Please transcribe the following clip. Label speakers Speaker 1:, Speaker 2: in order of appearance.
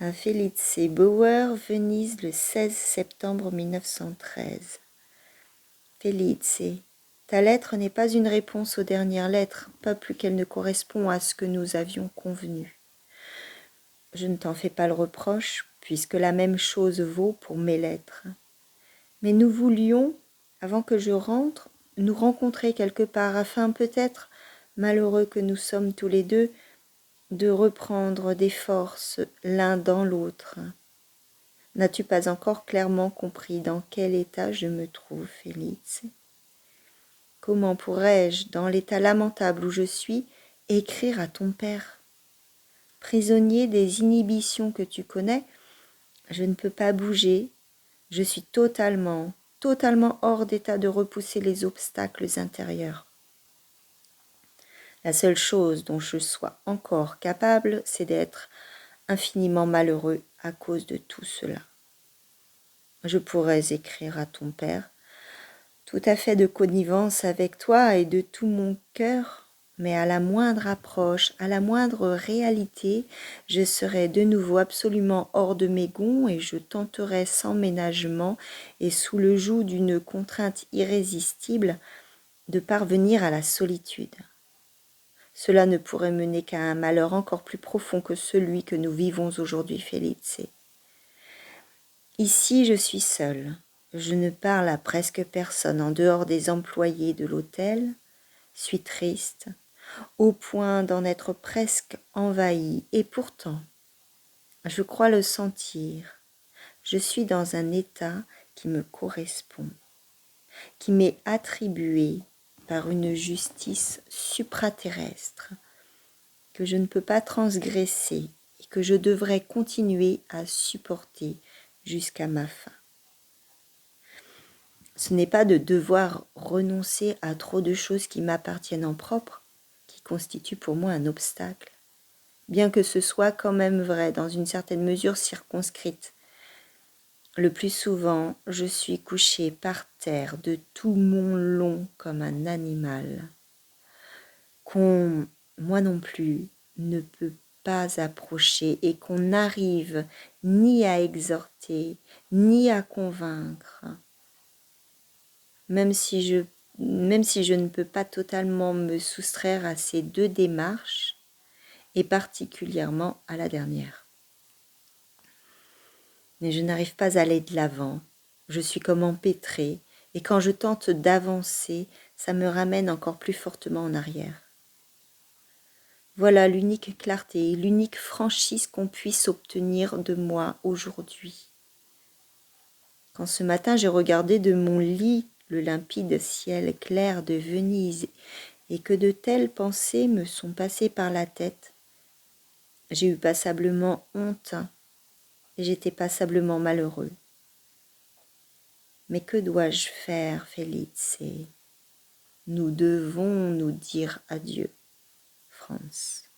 Speaker 1: À Felice Bauer, Venise, le 16 septembre 1913. Felice, ta lettre n'est pas une réponse aux dernières lettres, pas plus qu'elle ne correspond à ce que nous avions convenu. Je ne t'en fais pas le reproche, puisque la même chose vaut pour mes lettres. Mais nous voulions, avant que je rentre, nous rencontrer quelque part, afin peut-être, malheureux que nous sommes tous les deux, de reprendre des forces l'un dans l'autre. N'as-tu pas encore clairement compris dans quel état je me trouve, Felice? Comment pourrais-je, dans l'état lamentable où je suis, écrire à ton père? Prisonnier des inhibitions que tu connais, je ne peux pas bouger, je suis totalement hors d'état de repousser les obstacles intérieurs. La seule chose dont je sois encore capable, c'est d'être infiniment malheureux à cause de tout cela. Je pourrais écrire à ton père, tout à fait de connivence avec toi et de tout mon cœur, mais à la moindre approche, à la moindre réalité, je serais de nouveau absolument hors de mes gonds et je tenterais sans ménagement et sous le joug d'une contrainte irrésistible de parvenir à la solitude. Cela ne pourrait mener qu'à un malheur encore plus profond que celui que nous vivons aujourd'hui, Felice. Ici, je suis seule. Je ne parle à presque personne en dehors des employés de l'hôtel, suis triste, au point d'en être presque envahie, et pourtant, je crois le sentir, je suis dans un état qui me correspond, qui m'est attribué par une justice supraterrestre, que je ne peux pas transgresser et que je devrais continuer à supporter jusqu'à ma fin. Ce n'est pas de devoir renoncer à trop de choses qui m'appartiennent en propre qui constitue pour moi un obstacle, bien que ce soit quand même vrai dans une certaine mesure circonscrite. Le plus souvent, je suis couchée par terre de tout mon long comme un animal, qu'on, moi non plus, ne peut pas approcher et qu'on n'arrive ni à exhorter, ni à convaincre. Même si je ne peux pas totalement me soustraire à ces deux démarches, et particulièrement à la dernière. Mais je n'arrive pas à aller de l'avant, je suis comme empêtrée, et quand je tente d'avancer, ça me ramène encore plus fortement en arrière. Voilà l'unique clarté, l'unique franchise qu'on puisse obtenir de moi aujourd'hui. Quand ce matin j'ai regardé de mon lit le limpide ciel clair de Venise et que de telles pensées me sont passées par la tête, j'ai eu passablement honte et j'étais passablement malheureux. Mais que dois-je faire, Felice? Nous devons nous dire adieu, Franz.